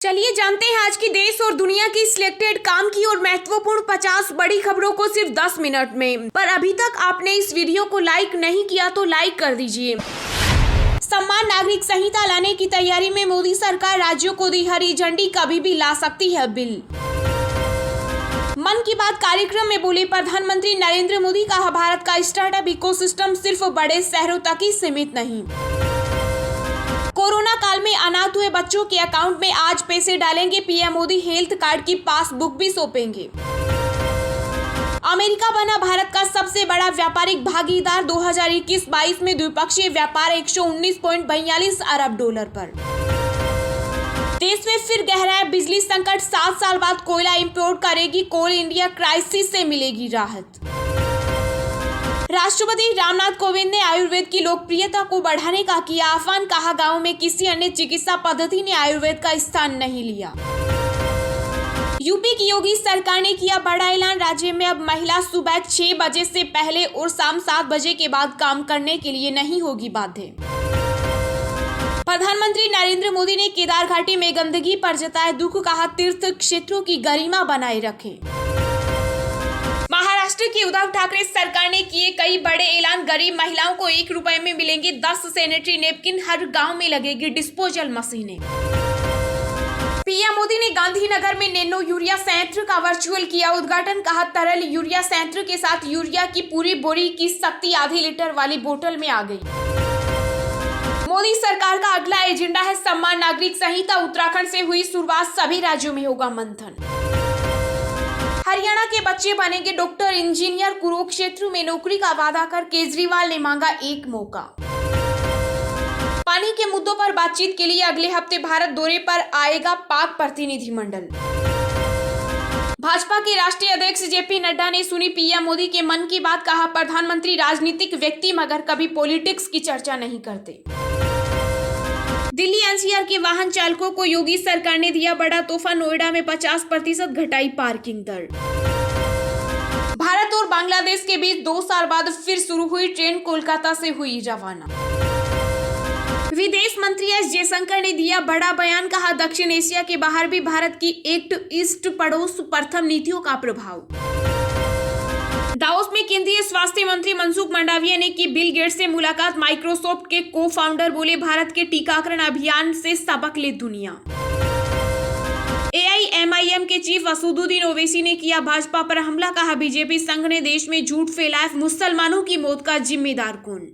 चलिए जानते हैं आज की देश और दुनिया की सिलेक्टेड काम की और महत्वपूर्ण 50 बड़ी खबरों को सिर्फ 10 मिनट में। पर अभी तक आपने इस वीडियो को लाइक नहीं किया तो लाइक कर दीजिए। सम्मान नागरिक संहिता लाने की तैयारी में मोदी सरकार, राज्यों को दी हरी झंडी, कभी भी ला सकती है बिल। मन की बात कार्यक्रम में बोले प्रधानमंत्री नरेंद्र मोदी, कहा भारत का स्टार्टअप इकोसिस्टम सिर्फ बड़े शहरों तक ही सीमित नहीं। कोरोना काल में अनाथ हुए बच्चों के अकाउंट में आज पैसे डालेंगे पीएम मोदी, हेल्थ कार्ड की पासबुक भी सौंपेंगे। अमेरिका बना भारत का सबसे बड़ा व्यापारिक भागीदार, 2021-22 में द्विपक्षीय व्यापार 119.42 अरब डॉलर पर। देश में फिर गहराया बिजली संकट, 7 साल बाद कोयला इंपोर्ट करेगी कोल इंडिया, क्राइसिस से मिलेगी राहत। राष्ट्रपति रामनाथ कोविंद ने आयुर्वेद की लोकप्रियता को बढ़ाने का किया आह्वान, कहा गांव में किसी अन्य चिकित्सा पद्धति ने आयुर्वेद का स्थान नहीं लिया। यूपी की योगी सरकार ने किया बड़ा ऐलान, राज्य में अब महिला सुबह 6 बजे से पहले और शाम 7 बजे के बाद काम करने के लिए नहीं होगी बाध्य। प्रधानमंत्री नरेंद्र मोदी ने केदार घाटी में गंदगी पर जताया दुख, कहा तीर्थ क्षेत्रों की गरिमा बनाए रखें। महाराष्ट्र की उद्धव ठाकरे सरकार ने किए कई बड़े ऐलान, गरीब महिलाओं को 1 रुपए में मिलेंगे 10 सैनिटरी नैपकिन, हर गांव में लगेगी डिस्पोजल मशीनें। पीएम मोदी ने गांधीनगर में नैनो यूरिया संयंत्र का वर्चुअल किया उद्घाटन, कहा तरल यूरिया संयंत्र के साथ यूरिया की पूरी बोरी की शक्ति आधे लीटर वाली बोतल में आ गई। मोदी सरकार का अगला एजेंडा है सम्मान नागरिक संहिता, उत्तराखंड से हुई शुरुआत, सभी राज्यों में होगा मंथन। हरियाणा के बच्चे बनेंगे डॉक्टर इंजीनियर, कुरुक्षेत्र में नौकरी का वादा कर केजरीवाल ने मांगा एक मौका। पानी के मुद्दों पर बातचीत के लिए अगले हफ्ते भारत दौरे पर आएगा पाक प्रतिनिधिमंडल। भाजपा के राष्ट्रीय अध्यक्ष जेपी नड्डा ने सुनी पीएम मोदी के मन की बात, कहा प्रधानमंत्री राजनीतिक व्यक्ति मगर कभी पॉलिटिक्स की चर्चा नहीं करते। दिल्ली एनसीआर के वाहन चालकों को योगी सरकार ने दिया बड़ा तोहफा, नोएडा में 50% घटाई पार्किंग दर। भारत और बांग्लादेश के बीच 2 साल बाद फिर शुरू हुई ट्रेन, कोलकाता से हुई रवाना। विदेश मंत्री एस जयशंकर ने दिया बड़ा बयान, कहा दक्षिण एशिया के बाहर भी भारत की एक्ट ईस्ट पड़ोस प्रथम नीतियों का प्रभाव। दावोस में केंद्रीय स्वास्थ्य मंत्री मनसुख मंडाविया ने की बिल गेट्स से मुलाकात, माइक्रोसॉफ्ट के को फाउंडर बोले भारत के टीकाकरण अभियान से सबक ले दुनिया। एआईएमआईएम के चीफ असदुद्दीन ओवैसी ने किया भाजपा पर हमला, कहा बीजेपी संघ ने देश में झूठ फैलाया, मुसलमानों की मौत का जिम्मेदार कौन।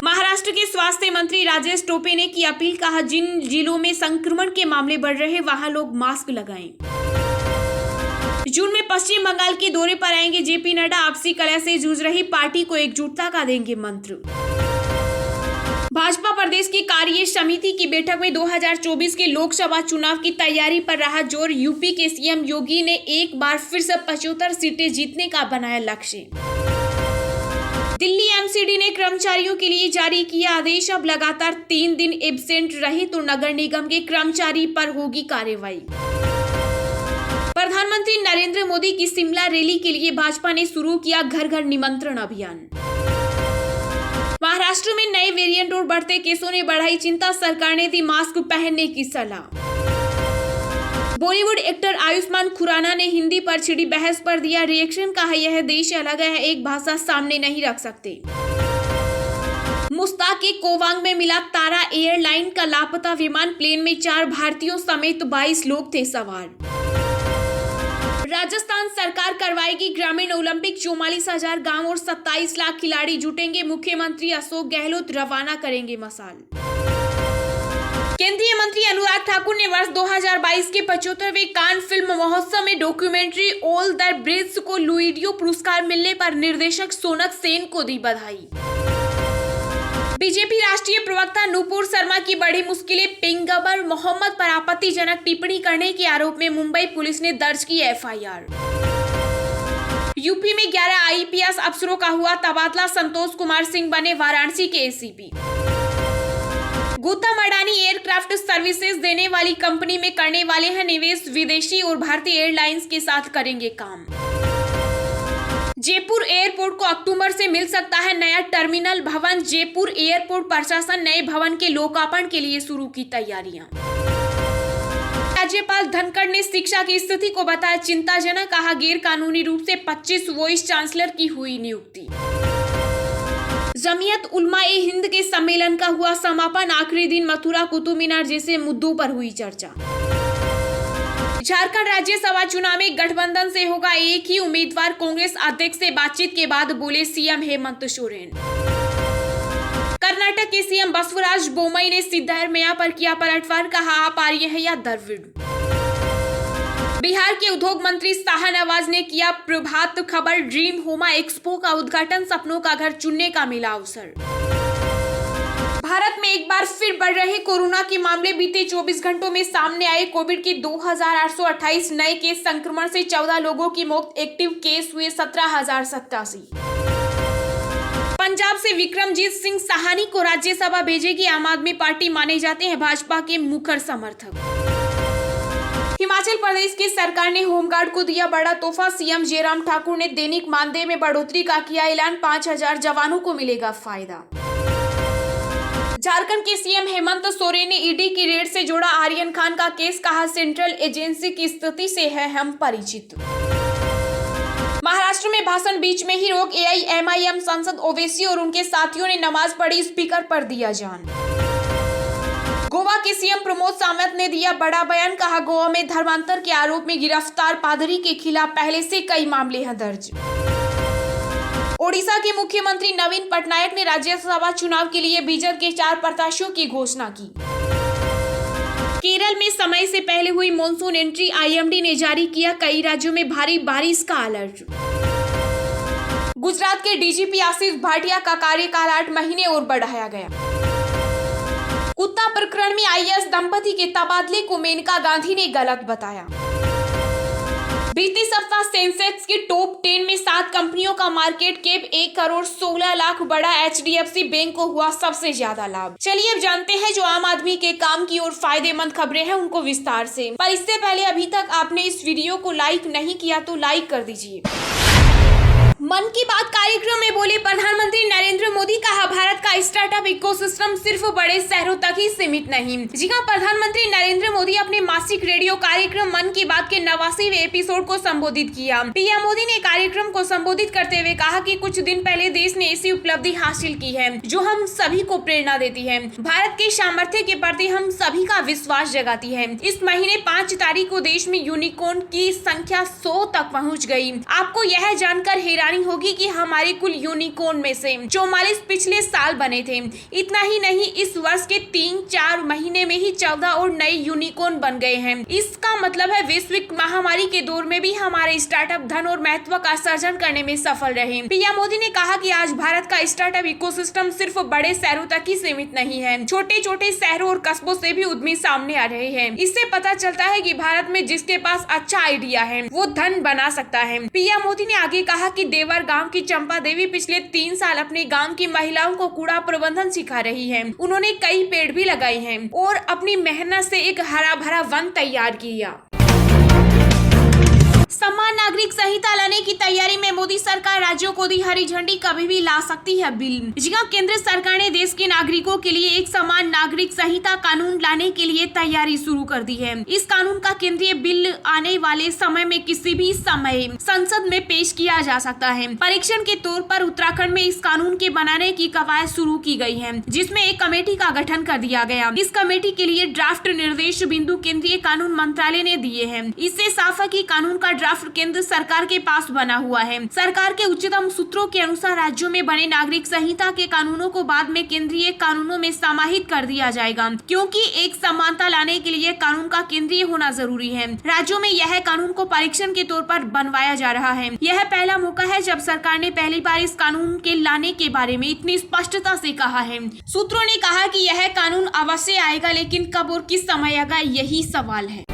महाराष्ट्र के स्वास्थ्य मंत्री राजेश टोपे ने की अपील, कहा जिन जिलों में संक्रमण के मामले बढ़ रहे वहां लोग मास्क लगाएं। जून में पश्चिम बंगाल के दौरे पर आएंगे जेपी नड्डा, आपसी कलह से जूझ रही पार्टी को एकजुटता का देंगे मंत्र। भाजपा प्रदेश की कार्य समिति की बैठक में 2024 के लोकसभा चुनाव की तैयारी पर रहा जोर, यूपी के सीएम योगी ने एक बार फिर से 75 सीटें जीतने का बनाया लक्ष्य। दिल्ली एमसीडी ने कर्मचारियों के लिए जारी किया आदेश, अब लगातार 3 दिन एब्सेंट रहे तो नगर निगम के कर्मचारी पर होगी कार्रवाई। प्रधानमंत्री नरेंद्र मोदी की शिमला रैली के लिए भाजपा ने शुरू किया घर घर निमंत्रण अभियान। महाराष्ट्र में नए वेरिएंट और बढ़ते केसों ने बढ़ाई चिंता, सरकार ने दी मास्क पहनने की सलाह। बॉलीवुड एक्टर आयुष्मान खुराना ने हिंदी पर छिड़ी बहस पर दिया रिएक्शन, कहा यह देश अलग है, एक भाषा सामने नहीं रख सकते। मुश्ताक के कोवांग में मिला तारा एयरलाइन का लापता विमान, प्लेन में 4 भारतीयों समेत 22 लोग थे सवार। राजस्थान सरकार करवाएगी ग्रामीण ओलंपिक, 44,000 गांव और 27 लाख खिलाड़ी जुटेंगे, मुख्यमंत्री अशोक गहलोत रवाना करेंगे मसाल। केंद्रीय मंत्री अनुराग ठाकुर ने वर्ष 2022 के 75वें कान फिल्म महोत्सव में डॉक्यूमेंट्री ऑल द ब्रिड्स को लुइडियो पुरस्कार मिलने पर निर्देशक सोनक सेन को दी बधाई। बीजेपी राष्ट्रीय प्रवक्ता नूपुर शर्मा की बड़ी मुश्किलें, पैगंबर मोहम्मद पर आपत्तिजनक टिप्पणी करने के आरोप में मुंबई पुलिस ने दर्ज की एफआईआर। यूपी में 11 आईपीएस अफसरों का हुआ तबादला, संतोष कुमार सिंह बने वाराणसी के ACP. Gautam Adani aircraft services देने वाली कंपनी में करने वाले हैं निवेश, विदेशी और भारतीय एयरलाइंस के साथ करेंगे काम। जयपुर एयरपोर्ट को अक्टूबर से मिल सकता है नया टर्मिनल भवन। जयपुर एयरपोर्ट प्रशासन नए भवन के लोकार्पण के लिए शुरू की तैयारियां। राज्यपाल धनखड़ ने शिक्षा की स्थिति को बताया चिंताजनक, कहा गैर कानूनी रूप से 25 वाइस चांसलर की हुई नियुक्ति। जमीयत उलमा-ए हिंद के सम्मेलन का हुआ समापन, आखिरी दिन मथुरा, कुतुब मीनार जैसे मुद्दों पर हुई चर्चा। झारखंड राज्यसभा चुनाव में गठबंधन से होगा एक ही उम्मीदवार, कांग्रेस अध्यक्ष से बातचीत के बाद बोले सीएम हेमंत सोरेन। कर्नाटक के सीएम बसवराज बोम्मई ने सिद्धरामैया पर किया पलटवार, कहा आप आर्य हैं या द्रविड़। बिहार के उद्योग मंत्री शाहनवाज ने किया प्रभात खबर ड्रीम होमा एक्सपो का उद्घाटन, सपनों का घर चुनने का मिला अवसर। भारत में एक बार फिर बढ़ रहे कोरोना के मामले, बीते 24 घंटों में सामने आए कोविड के 2828 नए केस, संक्रमण से 14 लोगों की मौत, एक्टिव केस हुए 17,087। पंजाब से विक्रमजीत सिंह साहनी को राज्यसभा भेजेगी आम आदमी पार्टी, माने जाते हैं भाजपा के मुखर समर्थक। हिमाचल प्रदेश की सरकार ने होमगार्ड को दिया बड़ा तोहफा, सीएम जयराम ठाकुर ने दैनिक मानदेय में बढ़ोतरी का किया ऐलान, 5000 जवानों को मिलेगा फायदा। झारखंड के सीएम हेमंत सोरेन ने ईडी की रेड से जोड़ा आर्यन खान का केस, कहा सेंट्रल एजेंसी की स्थिति से है हम परिचित। महाराष्ट्र में भाषण बीच में ही रोक, एआईएमआईएम सांसद ओवैसी और उनके साथियों ने नमाज पढ़ी, स्पीकर पर दिया जान। गोवा के सीएम प्रमोद सावंत ने दिया बड़ा बयान, कहा गोवा में धर्मांतर के आरोप में गिरफ्तार पादरी के खिलाफ पहले से कई मामले हैं दर्ज। ओडिशा के मुख्यमंत्री नवीन पटनायक ने राज्यसभा चुनाव के लिए बीजेपी के 4 प्रत्याशियों की घोषणा की। केरल में समय से पहले हुई मॉनसून एंट्री, आईएमडी ने जारी किया कई राज्यों में भारी बारिश का अलर्ट। गुजरात के डीजीपी आशीष भाटिया का कार्यकाल 8 महीने और बढ़ाया गया। कुत्ता प्रकरण में आईएएस दंपति के तबादले को मेनका गांधी ने गलत बताया। बीते सप्ताह सेंसेक्स की टॉप 10 में 7 कंपनियों का मार्केट कैप 1 करोड़ 16 लाख बढ़ा, एचडीएफसी बैंक को हुआ सबसे ज्यादा लाभ। चलिए अब जानते हैं जो आम आदमी के काम की और फायदेमंद खबरें हैं उनको विस्तार से। पर इससे पहले अभी तक आपने इस वीडियो को लाइक नहीं किया तो लाइक कर दीजिए। मन की बात कार्यक्रम में बोले प्रधानमंत्री नरेंद्र मोदी, कहा भारत का स्टार्टअप इकोसिस्टम सिर्फ बड़े शहरों तक ही सीमित नहीं। जी हां, प्रधानमंत्री नरेंद्र मोदी अपने मासिक रेडियो कार्यक्रम मन की बात के 89वें एपिसोड को संबोधित किया। पीएम मोदी ने कार्यक्रम को संबोधित करते हुए कहा कि कुछ दिन पहले देश ने ऐसी उपलब्धि हासिल की है जो हम सभी को प्रेरणा देती है, भारत के सामर्थ्य के प्रति हम सभी का विश्वास जगाती है। इस महीने 5 तारीख को देश में यूनिकॉर्न की संख्या 100 तक पहुँच गयी। आपको यह जानकर हैरानी होगी कि हमारे कुल यूनिकॉर्न में से 44 पिछले साल बने थे। इतना ही नहीं, इस वर्ष के 3-4 महीने में ही 14 और नए यूनिकॉर्न बन गए हैं। इसका मतलब है वैश्विक महामारी के दौर में भी हमारे स्टार्टअप धन और महत्व का सर्जन करने में सफल रहे। पीएम मोदी ने कहा कि आज भारत का स्टार्टअप इकोसिस्टम सिर्फ बड़े शहरों तक ही सीमित नहीं है, छोटे छोटे शहरों और कस्बों से भी उद्यमी सामने आ रहे हैं। इससे पता चलता है कि भारत में जिसके पास अच्छा आइडिया है वो धन बना सकता है। पीएम मोदी ने आगे कहा कि देवर गांव की चंपा देवी पिछले 3 साल अपने गांव की महिलाओं को कूड़ा प्रबंधन सिखा रही है। उन्होंने कई पेड़ भी लगाए हैं और अपनी मेहनत से एक हरा भरा वन तैयार किया। समान नागरिक संहिता लाने की तैयारी में मोदी सरकार, राज्यों को दी हरी झंडी, कभी भी ला सकती है बिल। जी हां, केंद्र सरकार ने देश के नागरिकों के लिए एक समान नागरिक संहिता कानून लाने के लिए तैयारी शुरू कर दी है। इस कानून का केंद्रीय बिल आने वाले समय में किसी भी समय संसद में पेश किया जा सकता है। परीक्षण के तौर पर उत्तराखंड में इस कानून के बनाने की कवायद शुरू की गई है, जिसमें एक कमेटी का गठन कर दिया गया। इस कमेटी के लिए ड्राफ्ट निर्देश बिंदु केंद्रीय कानून मंत्रालय ने दिए हैं। इससे साफ है कि कानून का ड्राफ्ट केंद्र सरकार के पास बना हुआ है। सरकार के उच्चतम सूत्रों के अनुसार राज्यों में बने नागरिक संहिता के कानूनों को बाद में केंद्रीय कानूनों में समाहित कर दिया जाएगा, क्योंकि एक समानता लाने के लिए कानून का केंद्रीय होना जरूरी है। राज्यों में यह कानून को परीक्षण के तौर पर बनवाया जा रहा है। यह पहला मौका है जब सरकार ने पहली बार इस कानून के लाने के बारे में इतनी स्पष्टता से कहा है। सूत्रों ने कहा कि यह कानून अवश्य आएगा, लेकिन कब और किस समय आएगा यही सवाल है।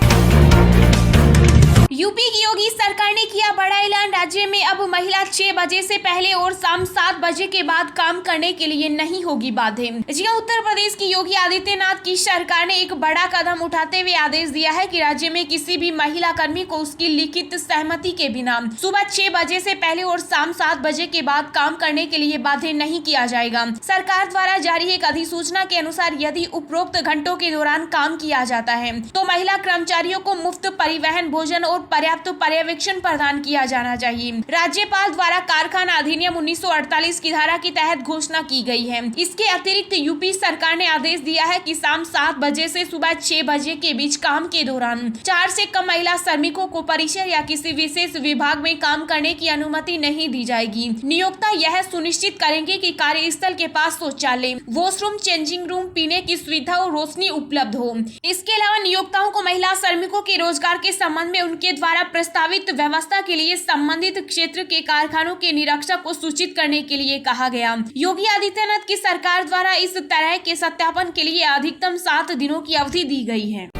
यूपी की योगी सरकार ने किया बड़ा ऐलान। राज्य में अब महिला 6 बजे से पहले और शाम 7 बजे के बाद काम करने के लिए नहीं होगी बाधें। जी हां, उत्तर प्रदेश की योगी आदित्यनाथ की सरकार ने एक बड़ा कदम उठाते हुए आदेश दिया है कि राज्य में किसी भी महिला कर्मी को उसकी लिखित सहमति के बिना सुबह 6 बजे से पहले और शाम 7 बजे के बाद काम करने के लिए बाध्य नहीं किया जाएगा। सरकार द्वारा जारी एक अधिसूचना के अनुसार यदि उपरोक्त घंटों के दौरान काम किया जाता है तो महिला कर्मचारियों को मुफ्त परिवहन, भोजन और पर्याप्त पर्यवेक्षण प्रदान किया जाना चाहिए। राज्यपाल द्वारा कारखाना अधिनियम 1948 की धारा के तहत घोषणा की गई है। इसके अतिरिक्त यूपी सरकार ने आदेश दिया है कि शाम 7 बजे से सुबह 6 बजे के बीच काम के दौरान 4 से कम महिला श्रमिकों को परिसर या किसी विशेष विभाग में काम करने की अनुमति नहीं दी जाएगी। नियोक्ता यह सुनिश्चित करेंगे कि कार्यस्थल के पास शौचालय, वॉशरूम, चेंजिंग रूम, पीने की सुविधा और रोशनी उपलब्ध हो। इसके अलावा नियोक्ताओं को महिला श्रमिकों के रोजगार के संबंध में उनके द्वारा प्रस्तावित व्यवस्था के लिए संबंधित क्षेत्र के कारखानों के निरीक्षक को सूचित करने के लिए कहा गया। योगी आदित्यनाथ की सरकार द्वारा इस तरह के सत्यापन के लिए अधिकतम 7 दिनों की अवधि दी गई है।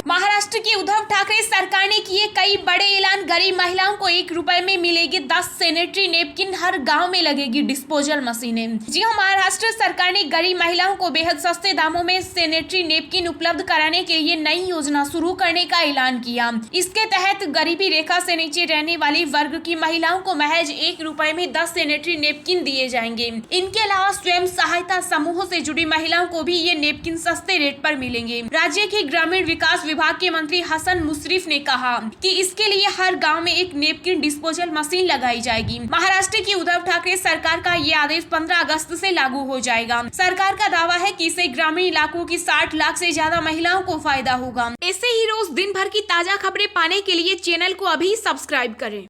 महाराष्ट्र की उद्धव ठाकरे सरकार ने किए कई बड़े ऐलान। गरीब महिलाओं को 1 रुपए में मिलेगी 10 सैनिटरी नैपकिन, हर गांव में लगेगी डिस्पोजल मशीनें। जी हां, महाराष्ट्र सरकार ने गरीब महिलाओं को बेहद सस्ते दामों में सैनिटरी नैपकिन उपलब्ध कराने के लिए नई योजना शुरू करने का ऐलान किया। इसके तहत गरीबी रेखा से नीचे रहने वाली वर्ग की महिलाओं को महज 1 रुपए में 10 सैनिटरी नैपकिन दिए जाएंगे। इनके अलावा स्वयं सहायता समूहों से जुड़ी महिलाओं को भी ये नैपकिन सस्ते रेट पर मिलेंगे। राज्य के ग्रामीण विकास विभाग के मंत्री हसन मुशर्रफ ने कहा कि इसके लिए हर गांव में एक नैपकिन डिस्पोजल मशीन लगाई जाएगी। महाराष्ट्र की उद्धव ठाकरे सरकार का ये आदेश 15 अगस्त से लागू हो जाएगा। सरकार का दावा है कि इससे ग्रामीण इलाकों की 60 लाख से ज्यादा महिलाओं को फायदा होगा। ऐसे ही रोज दिन भर की ताजा खबरें पाने के लिए चैनल को अभी सब्सक्राइब करें।